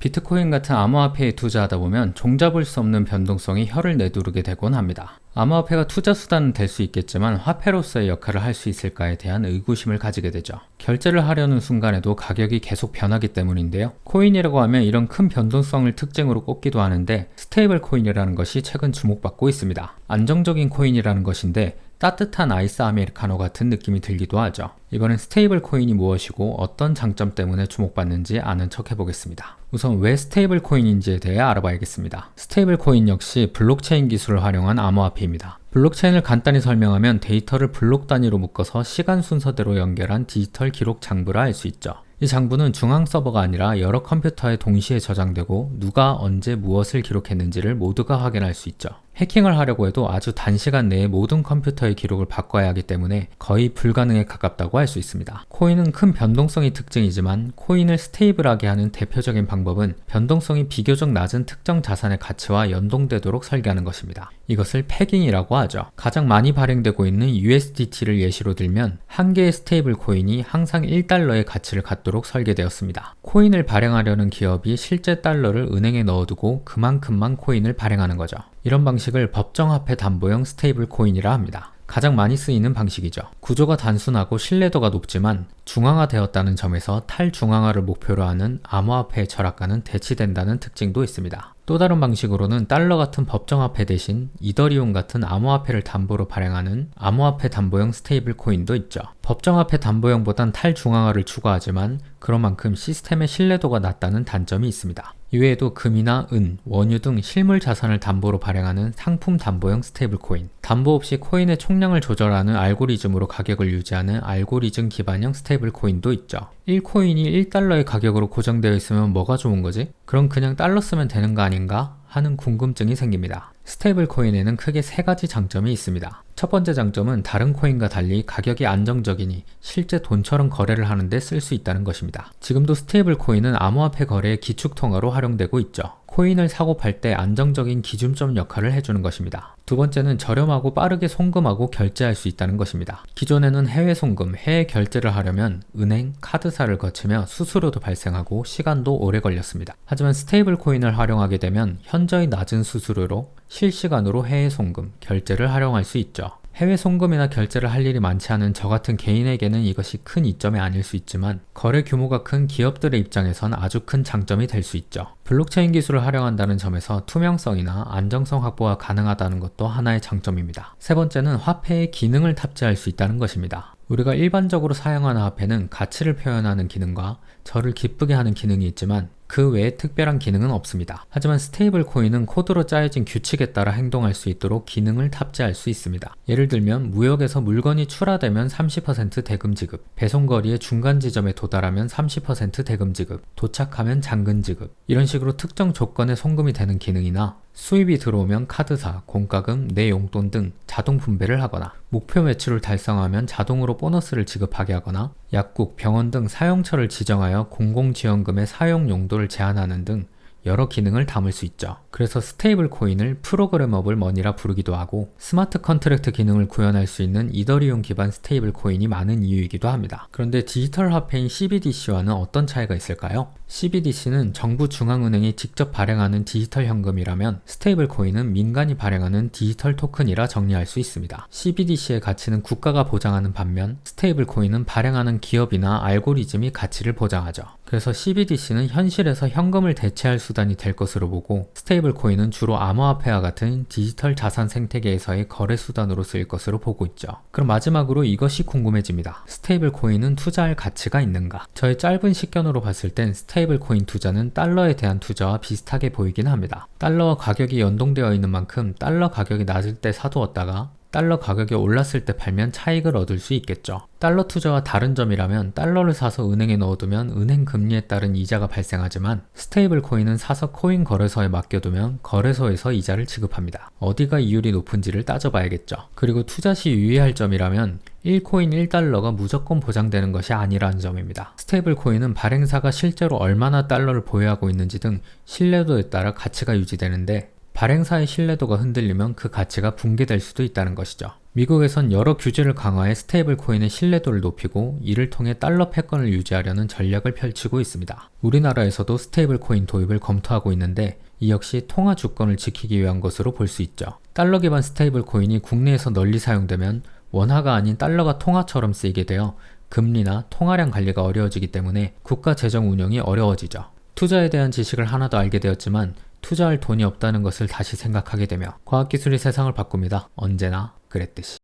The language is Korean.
비트코인 같은 암호화폐에 투자하다 보면 종잡을 수 없는 변동성이 혀를 내두르게 되곤 합니다. 암호화폐가 투자 수단은 될 수 있겠지만 화폐로서의 역할을 할 수 있을까에 대한 의구심을 가지게 되죠. 결제를 하려는 순간에도 가격이 계속 변하기 때문인데요. 코인이라고 하면 이런 큰 변동성을 특징으로 꼽기도 하는데 스테이블 코인이라는 것이 최근 주목받고 있습니다. 안정적인 코인이라는 것인데 따뜻한 아이스 아메리카노 같은 느낌이 들기도 하죠. 이번엔 스테이블 코인이 무엇이고 어떤 장점 때문에 주목받는지 아는 척 해보겠습니다. 우선 왜 스테이블 코인인지에 대해 알아봐야겠습니다. 스테이블 코인 역시 블록체인 기술을 활용한 암호화폐입니다. 블록체인을 간단히 설명하면 데이터를 블록 단위로 묶어서 시간 순서대로 연결한 디지털 기록 장부라 할 수 있죠. 이 장부는 중앙 서버가 아니라 여러 컴퓨터에 동시에 저장되고 누가 언제 무엇을 기록했는지를 모두가 확인할 수 있죠. 해킹을 하려고 해도 아주 단시간 내에 모든 컴퓨터의 기록을 바꿔야 하기 때문에 거의 불가능에 가깝다고 할 수 있습니다. 코인은 큰 변동성이 특징이지만 코인을 스테이블하게 하는 대표적인 방법은 변동성이 비교적 낮은 특정 자산의 가치와 연동되도록 설계하는 것입니다. 이것을 패깅이라고 하죠. 가장 많이 발행되고 있는 USDT를 예시로 들면 한 개의 스테이블 코인이 항상 1달러의 가치를 갖도록 설계되었습니다. 코인을 발행하려는 기업이 실제 달러를 은행에 넣어두고 그만큼만 코인을 발행하는 거죠. 이런 방식을 법정화폐 담보형 스테이블 코인이라 합니다. 가장 많이 쓰이는 방식이죠. 구조가 단순하고 신뢰도가 높지만 중앙화되었다는 점에서 탈중앙화를 목표로 하는 암호화폐의 철학과는 대치된다는 특징도 있습니다. 또 다른 방식으로는 달러 같은 법정화폐 대신 이더리움 같은 암호화폐를 담보로 발행하는 암호화폐 담보형 스테이블 코인도 있죠. 법정화폐 담보형보단 탈중앙화를 추구하지만 그런 만큼 시스템의 신뢰도가 낮다는 단점이 있습니다. 이외에도 금이나 은, 원유 등 실물 자산을 담보로 발행하는 상품 담보형 스테이블 코인, 담보 없이 코인의 총량을 조절하는 알고리즘으로 가격을 유지하는 알고리즘 기반형 스테이블 코인도 있죠. 1코인이 1달러의 가격으로 고정되어 있으면 뭐가 좋은 거지? 그럼 그냥 달러 쓰면 되는 거 아닌가? 하는 궁금증이 생깁니다. 스테이블 코인에는 크게 세 가지 장점이 있습니다. 첫 번째 장점은 다른 코인과 달리 가격이 안정적이니 실제 돈처럼 거래를 하는데 쓸 수 있다는 것입니다. 지금도 스테이블 코인은 암호화폐 거래의 기축통화로 활용되고 있죠. 코인을 사고 팔 때 안정적인 기준점 역할을 해주는 것입니다. 두 번째는 저렴하고 빠르게 송금하고 결제할 수 있다는 것입니다. 기존에는 해외 송금, 해외 결제를 하려면 은행, 카드사를 거치며 수수료도 발생하고 시간도 오래 걸렸습니다. 하지만 스테이블 코인을 활용하게 되면 현저히 낮은 수수료로 실시간으로 해외 송금, 결제를 활용할 수 있죠. 해외 송금이나 결제를 할 일이 많지 않은 저 같은 개인에게는 이것이 큰 이점이 아닐 수 있지만 거래 규모가 큰 기업들의 입장에선 아주 큰 장점이 될 수 있죠. 블록체인 기술을 활용한다는 점에서 투명성이나 안정성 확보가 가능하다는 것도 하나의 장점입니다. 세 번째는 화폐의 기능을 탑재할 수 있다는 것입니다. 우리가 일반적으로 사용하는 화폐는 가치를 표현하는 기능과 저를 기쁘게 하는 기능이 있지만 그 외에 특별한 기능은 없습니다. 하지만 스테이블 코인은 코드로 짜여진 규칙에 따라 행동할 수 있도록 기능을 탑재할 수 있습니다. 예를 들면 무역에서 물건이 출하되면 30% 대금 지급, 배송거리의 중간 지점에 도달하면 30% 대금 지급, 도착하면 잔금 지급, 이런 식으로 특정 조건에 송금이 되는 기능이나 수입이 들어오면 카드사, 공과금, 내 용돈 등 자동 분배를 하거나 목표 매출을 달성하면 자동으로 보너스를 지급하게 하거나 약국, 병원 등 사용처를 지정하여 공공지원금의 사용 용도를 제한하는 등 여러 기능을 담을 수 있죠. 그래서 스테이블 코인을 프로그래머블 머니라 부르기도 하고 스마트 컨트랙트 기능을 구현할 수 있는 이더리움 기반 스테이블 코인이 많은 이유이기도 합니다. 그런데 디지털 화폐인 CBDC와는 어떤 차이가 있을까요? CBDC는 정부 중앙은행이 직접 발행하는 디지털 현금이라면 스테이블 코인은 민간이 발행하는 디지털 토큰이라 정리할 수 있습니다. CBDC의 가치는 국가가 보장하는 반면 스테이블 코인은 발행하는 기업이나 알고리즘이 가치를 보장하죠. 그래서 CBDC는 현실에서 현금을 대체할 수단이 될 것으로 보고 스테이블 코인은 주로 암호화폐와 같은 디지털 자산 생태계에서의 거래 수단으로 쓰일 것으로 보고 있죠. 그럼 마지막으로 이것이 궁금해집니다. 스테이블 코인은 투자할 가치가 있는가? 저의 짧은 식견으로 봤을 땐 스테이블 코인 투자는 달러에 대한 투자와 비슷하게 보이긴 합니다. 달러와 가격이 연동되어 있는 만큼 달러 가격이 낮을 때 사두었다가 달러 가격이 올랐을 때 팔면 차익을 얻을 수 있겠죠. 달러 투자와 다른 점이라면 달러를 사서 은행에 넣어두면 은행 금리에 따른 이자가 발생하지만 스테이블 코인은 사서 코인 거래소에 맡겨두면 거래소에서 이자를 지급합니다. 어디가 이율이 높은지를 따져봐야겠죠. 그리고 투자 시 유의할 점이라면 1코인 1달러가 무조건 보장되는 것이 아니라는 점입니다. 스테이블 코인은 발행사가 실제로 얼마나 달러를 보유하고 있는지 등 신뢰도에 따라 가치가 유지되는데 발행사의 신뢰도가 흔들리면 그 가치가 붕괴될 수도 있다는 것이죠. 미국에선 여러 규제를 강화해 스테이블 코인의 신뢰도를 높이고 이를 통해 달러 패권을 유지하려는 전략을 펼치고 있습니다. 우리나라에서도 스테이블 코인 도입을 검토하고 있는데 이 역시 통화 주권을 지키기 위한 것으로 볼 수 있죠. 달러 기반 스테이블 코인이 국내에서 널리 사용되면 원화가 아닌 달러가 통화처럼 쓰이게 되어 금리나 통화량 관리가 어려워지기 때문에 국가 재정 운영이 어려워지죠. 투자에 대한 지식을 하나도 알게 되었지만 투자할 돈이 없다는 것을 다시 생각하게 되며 과학기술이 세상을 바꿉니다. 언제나 그랬듯이.